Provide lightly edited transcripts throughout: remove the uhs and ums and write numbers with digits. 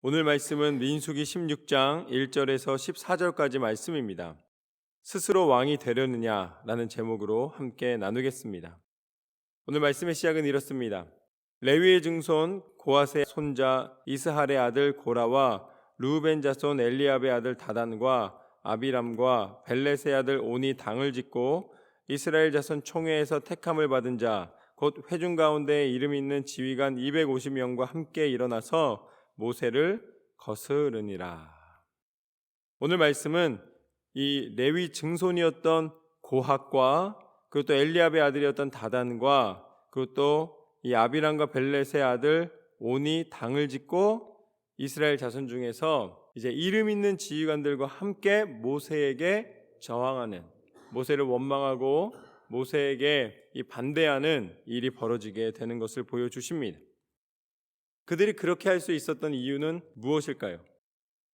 오늘 말씀은 민수기 16장 1절에서 14절까지 말씀입니다. 스스로 왕이 되려느냐라는 제목으로 함께 나누겠습니다. 오늘 말씀의 시작은 이렇습니다. 레위의 증손 고핫의 손자 이스할의 아들 고라와 르우벤 자손 엘리압의 아들 다단과 아비람과 벨렛의 아들 온이 당을 짓고 이스라엘 자손 총회에서 택함을 받은 자 곧 회중 가운데 이름 있는 지휘관 250명과 함께 일어나서 모세를 거스르니라. 오늘 말씀은 이 레위 증손이었던 고핫과 그리고 또 엘리압의 아들이었던 다단과 그리고 또 이 아비람과 벨렛의 아들 온이 당을 짓고 이스라엘 자손 중에서 이제 이름 있는 지휘관들과 함께 모세에게 저항하는, 모세를 원망하고 모세에게 이 반대하는 일이 벌어지게 되는 것을 보여주십니다. 그들이 그렇게 할 수 있었던 이유는 무엇일까요?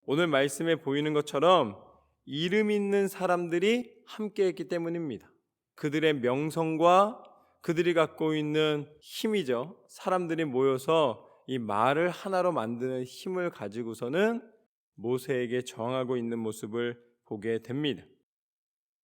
오늘 말씀에 보이는 것처럼 이름 있는 사람들이 함께 했기 때문입니다. 그들의 명성과 그들이 갖고 있는 힘이죠. 사람들이 모여서 이 말을 하나로 만드는 힘을 가지고서는 모세에게 저항하고 있는 모습을 보게 됩니다.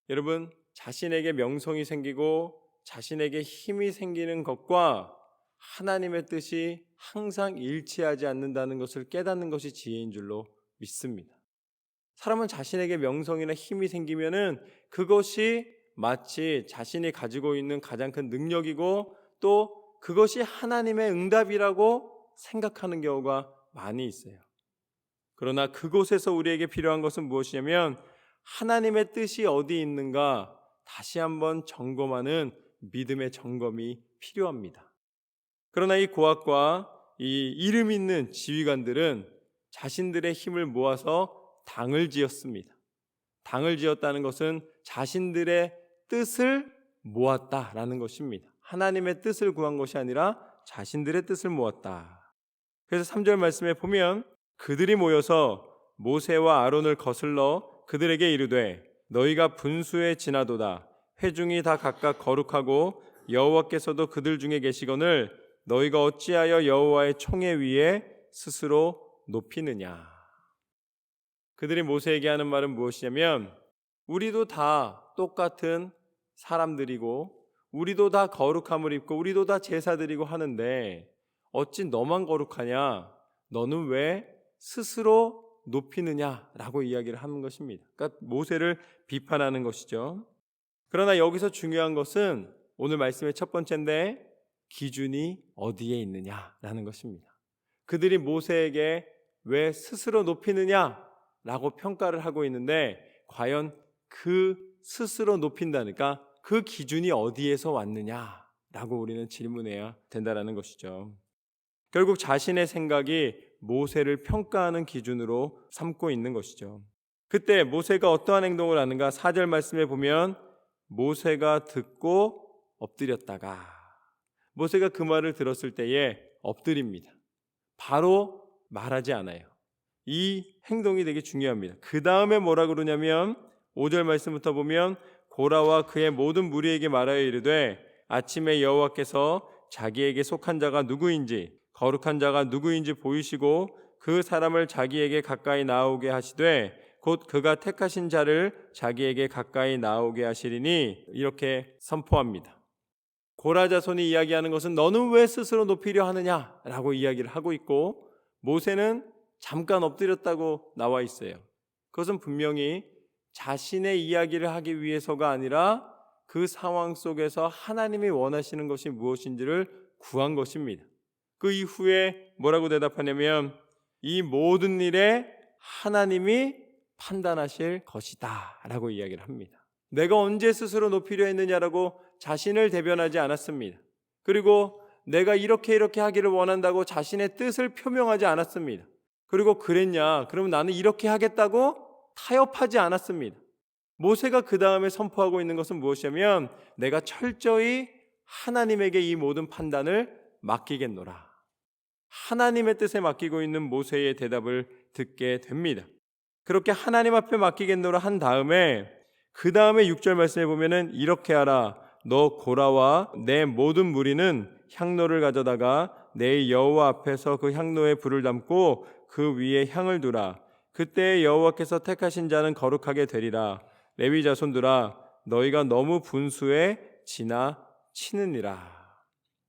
여러분, 자신에게 명성이 생기고 자신에게 힘이 생기는 것과 하나님의 뜻이 항상 일치하지 않는다는 것을 깨닫는 것이 지혜인 줄로 믿습니다. 사람은 자신에게 명성이나 힘이 생기면은 그것이 마치 자신이 가지고 있는 가장 큰 능력이고 또 그것이 하나님의 응답이라고 생각하는 경우가 많이 있어요. 그러나 그곳에서 우리에게 필요한 것은 무엇이냐면 하나님의 뜻이 어디 있는가 다시 한번 점검하는 믿음의 점검이 필요합니다. 그러나 이 고핫과 이 이름 있는 지휘관들은 자신들의 힘을 모아서 당을 지었습니다. 당을 지었다는 것은 자신들의 뜻을 모았다라는 것입니다. 하나님의 뜻을 구한 것이 아니라 자신들의 뜻을 모았다. 그래서 3절 말씀에 보면 그들이 모여서 모세와 아론을 거슬러 그들에게 이르되 너희가 분수에 지나도다. 회중이 다 각각 거룩하고 여호와께서도 그들 중에 계시거늘 너희가 어찌하여 여호와의 총회 위에 스스로 높이느냐. 그들이 모세에게 하는 말은 무엇이냐면 우리도 다 똑같은 사람들이고 우리도 다 거룩함을 입고 우리도 다 제사드리고 하는데 어찌 너만 거룩하냐? 너는 왜 스스로 높이느냐라고 이야기를 하는 것입니다. 그러니까 모세를 비판하는 것이죠. 그러나 여기서 중요한 것은 오늘 말씀의 첫 번째인데 기준이 어디에 있느냐라는 것입니다. 그들이 모세에게 왜 스스로 높이느냐라고 평가를 하고 있는데 과연 그 스스로 높인다니까 그 기준이 어디에서 왔느냐라고 우리는 질문해야 된다는 것이죠. 결국 자신의 생각이 모세를 평가하는 기준으로 삼고 있는 것이죠. 그때 모세가 어떠한 행동을 하는가 4절 말씀에 보면 모세가 듣고 엎드렸다가 모세가 그 말을 들었을 때에 엎드립니다. 바로 말하지 않아요. 이 행동이 되게 중요합니다. 그 다음에 뭐라 그러냐면 5절 말씀부터 보면 고라와 그의 모든 무리에게 말하여 이르되 아침에 여호와께서 자기에게 속한 자가 누구인지 거룩한 자가 누구인지 보이시고 그 사람을 자기에게 가까이 나오게 하시되 곧 그가 택하신 자를 자기에게 가까이 나오게 하시리니 이렇게 선포합니다. 고라 자손이 이야기하는 것은 너는 왜 스스로 높이려 하느냐라고 이야기를 하고 있고 모세는 잠깐 엎드렸다고 나와 있어요. 그것은 분명히 자신의 이야기를 하기 위해서가 아니라 그 상황 속에서 하나님이 원하시는 것이 무엇인지를 구한 것입니다. 그 이후에 뭐라고 대답하냐면 이 모든 일에 하나님이 판단하실 것이다 라고 이야기를 합니다. 내가 언제 스스로 높이려 했느냐라고 자신을 대변하지 않았습니다. 그리고 내가 이렇게 하기를 원한다고 자신의 뜻을 표명하지 않았습니다. 그리고 그랬냐? 그러면 나는 이렇게 하겠다고 타협하지 않았습니다. 모세가 그 다음에 선포하고 있는 것은 무엇이냐면 내가 철저히 하나님에게 이 모든 판단을 맡기겠노라. 하나님의 뜻에 맡기고 있는 모세의 대답을 듣게 됩니다. 그렇게 하나님 앞에 맡기겠노라 한 다음에 그 다음에 6절 말씀에 보면은 이렇게 하라. 너 고라와 내 모든 무리는 향로를 가져다가 내 여호와 앞에서 그 향로에 불을 담고 그 위에 향을 두라. 그때 여호와께서 택하신 자는 거룩하게 되리라. 레위 자손들아, 너희가 너무 분수에 지나치느니라.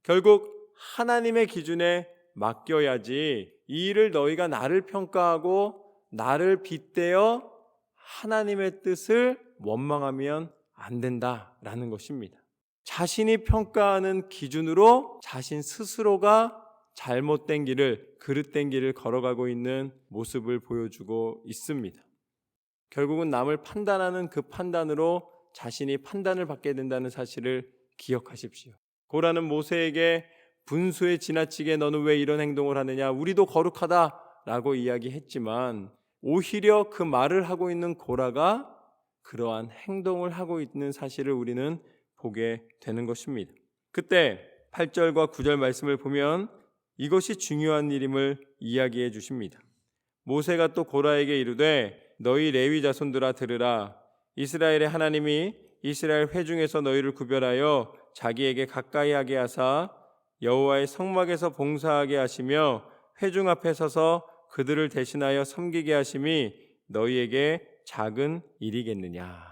결국 하나님의 기준에 맡겨야지 이 일을 너희가 나를 평가하고 나를 빗대어 하나님의 뜻을 원망하면 안 된다라는 것입니다. 자신이 평가하는 기준으로 자신 스스로가 잘못된 길을, 그릇된 길을 걸어가고 있는 모습을 보여주고 있습니다. 결국은 남을 판단하는 그 판단으로 자신이 판단을 받게 된다는 사실을 기억하십시오. 고라는 모세에게 분수에 지나치게 너는 왜 이런 행동을 하느냐, 우리도 거룩하다라고 이야기했지만 오히려 그 말을 하고 있는 고라가 그러한 행동을 하고 있는 사실을 우리는 보게 되는 것입니다. 그때 8절과 9절 말씀을 보면 이것이 중요한 일임을 이야기해 주십니다. 모세가 또 고라에게 이르되 너희 레위 자손들아 들으라. 이스라엘의 하나님이 이스라엘 회중에서 너희를 구별하여 자기에게 가까이 하게 하사 여호와의 성막에서 봉사하게 하시며 회중 앞에 서서 그들을 대신하여 섬기게 하심이 너희에게 작은 일이겠느냐.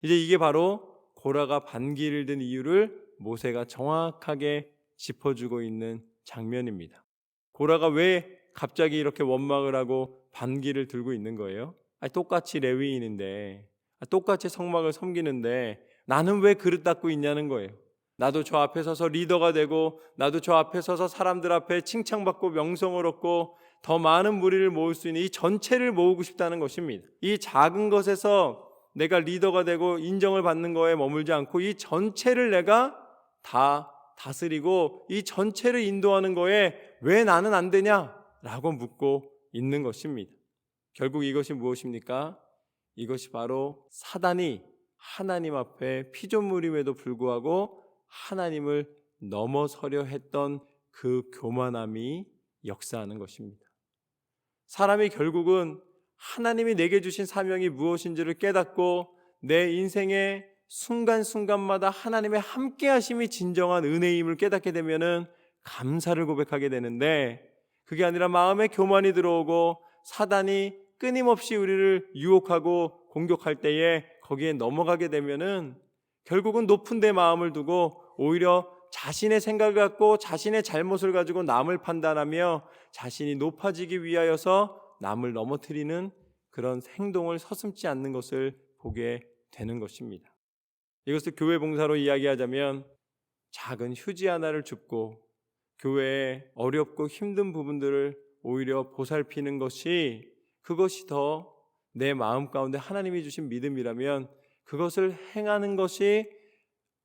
이제 이게 바로 고라가 반기를 든 이유를 모세가 정확하게 짚어주고 있는 장면입니다. 고라가 왜 갑자기 이렇게 원망을 하고 반기를 들고 있는 거예요? 똑같이 레위인인데, 똑같이 성막을 섬기는데 나는 왜 그릇 닦고 있냐는 거예요. 나도 저 앞에 서서 리더가 되고, 나도 저 앞에 서서 사람들 앞에 칭찬받고 명성을 얻고 더 많은 무리를 모을 수 있는 이 전체를 모으고 싶다는 것입니다. 이 작은 것에서 내가 리더가 되고 인정을 받는 거에 머물지 않고 이 전체를 내가 다 다스리고 이 전체를 인도하는 거에 왜 나는 안 되냐라고 묻고 있는 것입니다. 결국 이것이 무엇입니까? 이것이 바로 사단이 하나님 앞에 피조물임에도 불구하고 하나님을 넘어서려 했던 그 교만함이 역사하는 것입니다. 사람이 결국은 하나님이 내게 주신 사명이 무엇인지를 깨닫고 내 인생의 순간순간마다 하나님의 함께하심이 진정한 은혜임을 깨닫게 되면은 감사를 고백하게 되는데, 그게 아니라 마음에 교만이 들어오고 사단이 끊임없이 우리를 유혹하고 공격할 때에 거기에 넘어가게 되면은 결국은 높은 데 마음을 두고 오히려 자신의 생각을 갖고 자신의 잘못을 가지고 남을 판단하며 자신이 높아지기 위하여서 남을 넘어뜨리는 그런 행동을 서슴지 않는 것을 보게 되는 것입니다. 이것을 교회 봉사로 이야기하자면 작은 휴지 하나를 줍고 교회의 어렵고 힘든 부분들을 오히려 보살피는 것이, 그것이 더 내 마음 가운데 하나님이 주신 믿음이라면 그것을 행하는 것이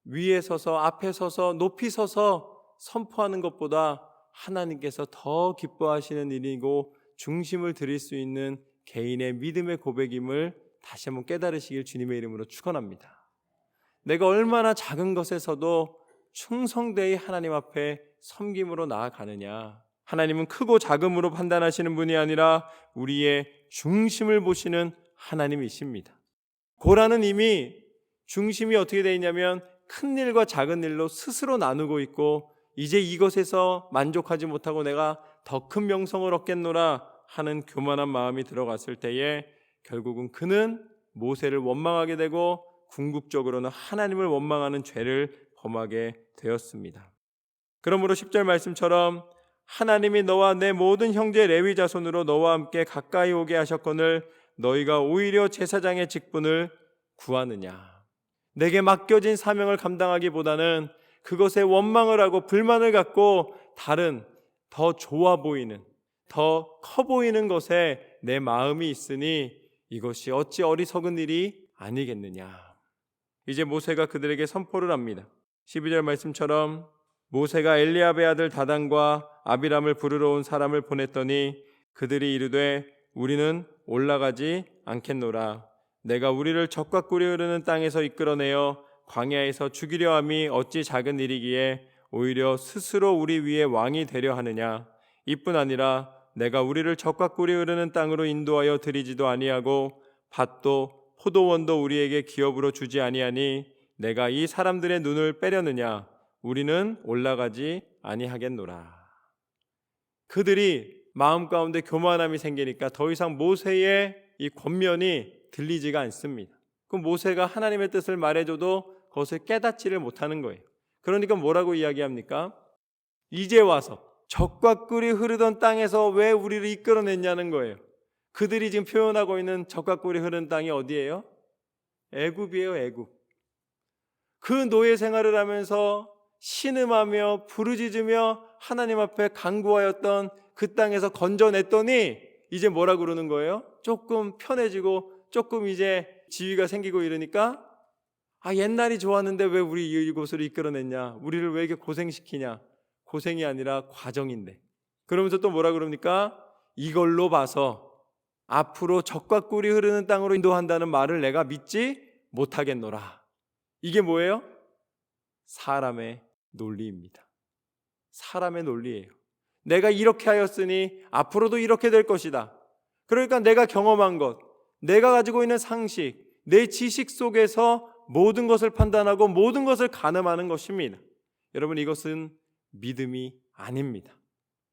위에 서서 앞에 서서 높이 서서 선포하는 것보다 하나님께서 더 기뻐하시는 일이고 중심을 드릴 수 있는 개인의 믿음의 고백임을 다시 한번 깨달으시길 주님의 이름으로 축원합니다. 내가 얼마나 작은 것에서도 충성되이 하나님 앞에 섬김으로 나아가느냐. 하나님은 크고 작음으로 판단하시는 분이 아니라 우리의 중심을 보시는 하나님이십니다. 고라는 이미 중심이 어떻게 되어 있냐면 큰 일과 작은 일로 스스로 나누고 있고, 이제 이것에서 만족하지 못하고 내가 더 큰 명성을 얻겠노라 하는 교만한 마음이 들어갔을 때에 결국은 그는 모세를 원망하게 되고 궁극적으로는 하나님을 원망하는 죄를 범하게 되었습니다. 그러므로 10절 말씀처럼 하나님이 너와 내 모든 형제 레위 자손으로 너와 함께 가까이 오게 하셨거늘 너희가 오히려 제사장의 직분을 구하느냐. 내게 맡겨진 사명을 감당하기보다는 그것에 원망을 하고 불만을 갖고 다른 더 좋아 보이는, 더 커 보이는 것에 내 마음이 있으니 이것이 어찌 어리석은 일이 아니겠느냐. 이제 모세가 그들에게 선포를 합니다. 12절 말씀처럼 모세가 엘리압의 아들 다단과 아비람을 부르러 온 사람을 보냈더니 그들이 이르되 우리는 올라가지 않겠노라. 내가 우리를 적과 꿀이 흐르는 땅에서 이끌어내어 광야에서 죽이려 함이 어찌 작은 일이기에 오히려 스스로 우리 위에 왕이 되려 하느냐. 이뿐 아니라 내가 우리를 적과 꿀이 흐르는 땅으로 인도하여 드리지도 아니하고 밭도 포도원도 우리에게 기업으로 주지 아니하니 내가 이 사람들의 눈을 빼려느냐. 우리는 올라가지 아니하겠노라. 그들이 마음 가운데 교만함이 생기니까 더 이상 모세의 이 권면이 들리지가 않습니다. 그럼 모세가 하나님의 뜻을 말해줘도 그것을 깨닫지를 못하는 거예요. 그러니까 뭐라고 이야기합니까? 이제 와서 젖과 꿀이 흐르던 땅에서 왜 우리를 이끌어냈냐는 거예요. 그들이 지금 표현하고 있는 젖과 꿀이 흐르는 땅이 어디예요? 애굽이에요, 애굽. 그 노예 생활을 하면서 신음하며 부르짖으며 하나님 앞에 간구하였던 그 땅에서 건져냈더니 이제 뭐라 그러는 거예요? 조금 편해지고 조금 이제 지위가 생기고 이러니까 옛날이 좋았는데 왜 우리 이곳으로 이끌어냈냐? 우리를 왜 이렇게 고생시키냐? 고생이 아니라 과정인데. 그러면서 또 뭐라 그럽니까? 이걸로 봐서 앞으로 젖과 꿀이 흐르는 땅으로 인도한다는 말을 내가 믿지 못하겠노라. 이게 뭐예요? 사람의 논리입니다. 사람의 논리예요. 내가 이렇게 하였으니 앞으로도 이렇게 될 것이다. 그러니까 내가 경험한 것, 내가 가지고 있는 상식, 내 지식 속에서 모든 것을 판단하고 모든 것을 가늠하는 것입니다. 여러분, 이것은 믿음이 아닙니다.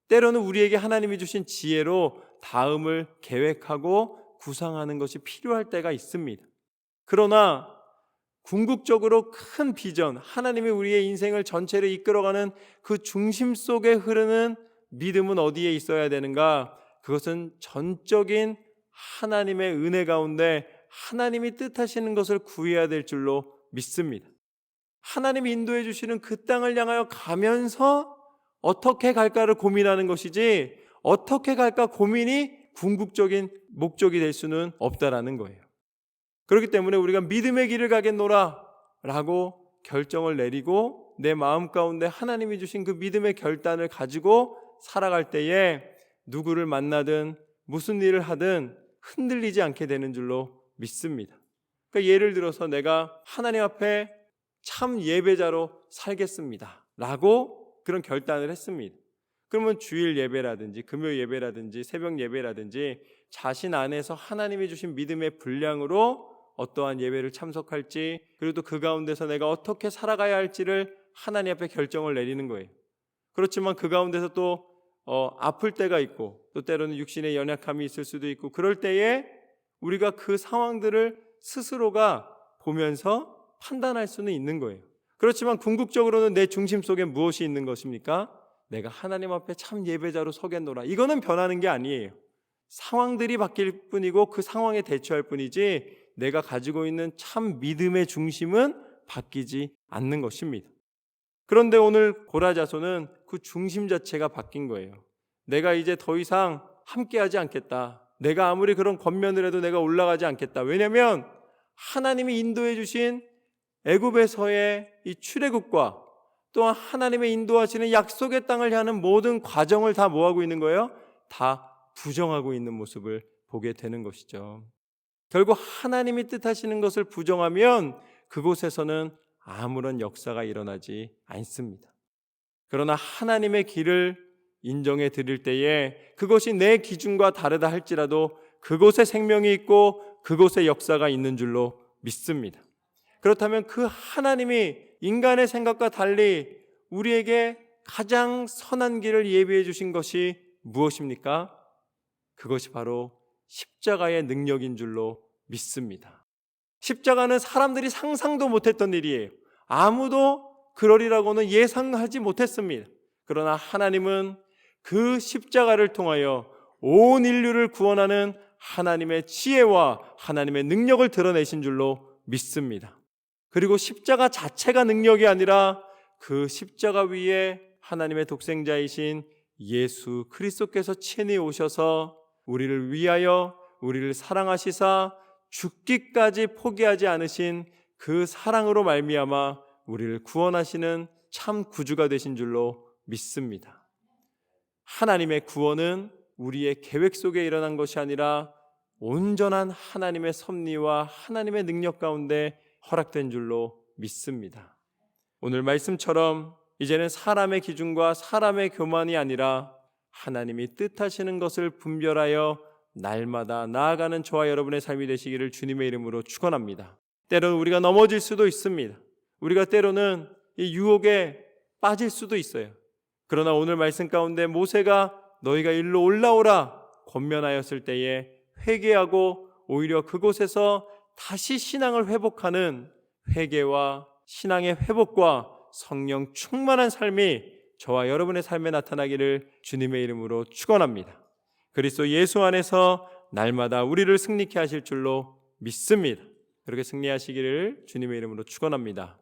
때로는 우리에게 하나님이 주신 지혜로 다음을 계획하고 구상하는 것이 필요할 때가 있습니다. 그러나 궁극적으로 큰 비전, 하나님이 우리의 인생을 전체를 이끌어가는 그 중심 속에 흐르는 믿음은 어디에 있어야 되는가? 그것은 전적인 하나님의 은혜 가운데 하나님이 뜻하시는 것을 구해야 될 줄로 믿습니다. 하나님이 인도해 주시는 그 땅을 향하여 가면서 어떻게 갈까를 고민하는 것이지 어떻게 갈까 고민이 궁극적인 목적이 될 수는 없다라는 거예요. 그렇기 때문에 우리가 믿음의 길을 가겠노라 라고 결정을 내리고 내 마음 가운데 하나님이 주신 그 믿음의 결단을 가지고 살아갈 때에 누구를 만나든 무슨 일을 하든 흔들리지 않게 되는 줄로 믿습니다. 그러니까 예를 들어서 내가 하나님 앞에 참 예배자로 살겠습니다 라고 그런 결단을 했습니다. 그러면 주일 예배라든지 금요 예배라든지 새벽 예배라든지 자신 안에서 하나님이 주신 믿음의 분량으로 어떠한 예배를 참석할지, 그리고 또 그 가운데서 내가 어떻게 살아가야 할지를 하나님 앞에 결정을 내리는 거예요. 그렇지만 그 가운데서 또 아플 때가 있고 또 때로는 육신의 연약함이 있을 수도 있고, 그럴 때에 우리가 그 상황들을 스스로가 보면서 판단할 수는 있는 거예요. 그렇지만 궁극적으로는 내 중심 속에 무엇이 있는 것입니까? 내가 하나님 앞에 참 예배자로 서겠노라. 이거는 변하는 게 아니에요. 상황들이 바뀔 뿐이고 그 상황에 대처할 뿐이지 내가 가지고 있는 참 믿음의 중심은 바뀌지 않는 것입니다. 그런데 오늘 고라자손은 그 중심 자체가 바뀐 거예요. 내가 이제 더 이상 함께하지 않겠다. 내가 아무리 그런 권면을 해도 내가 올라가지 않겠다. 왜냐하면 하나님이 인도해 주신 애굽에서의 이 출애굽과 또한 하나님의 인도하시는 약속의 땅을 향하는 모든 과정을 다 뭐하고 있는 거예요? 다 부정하고 있는 모습을 보게 되는 것이죠. 결국 하나님이 뜻하시는 것을 부정하면 그곳에서는 아무런 역사가 일어나지 않습니다. 그러나 하나님의 길을 인정해 드릴 때에 그것이 내 기준과 다르다 할지라도 그곳에 생명이 있고 그곳에 역사가 있는 줄로 믿습니다. 그렇다면 그 하나님이 인간의 생각과 달리 우리에게 가장 선한 길을 예비해 주신 것이 무엇입니까? 그것이 바로 십자가의 능력인 줄로 믿습니다. 십자가는 사람들이 상상도 못했던 일이에요. 아무도 그러리라고는 예상하지 못했습니다. 그러나 하나님은 그 십자가를 통하여 온 인류를 구원하는 하나님의 지혜와 하나님의 능력을 드러내신 줄로 믿습니다. 그리고 십자가 자체가 능력이 아니라 그 십자가 위에 하나님의 독생자이신 예수 그리스도께서 친히 오셔서 우리를 위하여 우리를 사랑하시사 죽기까지 포기하지 않으신 그 사랑으로 말미암아 우리를 구원하시는 참 구주가 되신 줄로 믿습니다. 하나님의 구원은 우리의 계획 속에 일어난 것이 아니라 온전한 하나님의 섭리와 하나님의 능력 가운데 허락된 줄로 믿습니다. 오늘 말씀처럼 이제는 사람의 기준과 사람의 교만이 아니라 하나님이 뜻하시는 것을 분별하여 날마다 나아가는 저와 여러분의 삶이 되시기를 주님의 이름으로 축원합니다. 때로는 우리가 넘어질 수도 있습니다. 우리가 때로는 이 유혹에 빠질 수도 있어요. 그러나 오늘 말씀 가운데 모세가 너희가 일로 올라오라 권면하였을 때에 회개하고 오히려 그곳에서 다시 신앙을 회복하는 회개와 신앙의 회복과 성령 충만한 삶이 저와 여러분의 삶에 나타나기를 주님의 이름으로 축원합니다. 그리스도 예수 안에서 날마다 우리를 승리케 하실 줄로 믿습니다. 그렇게 승리하시기를 주님의 이름으로 축원합니다.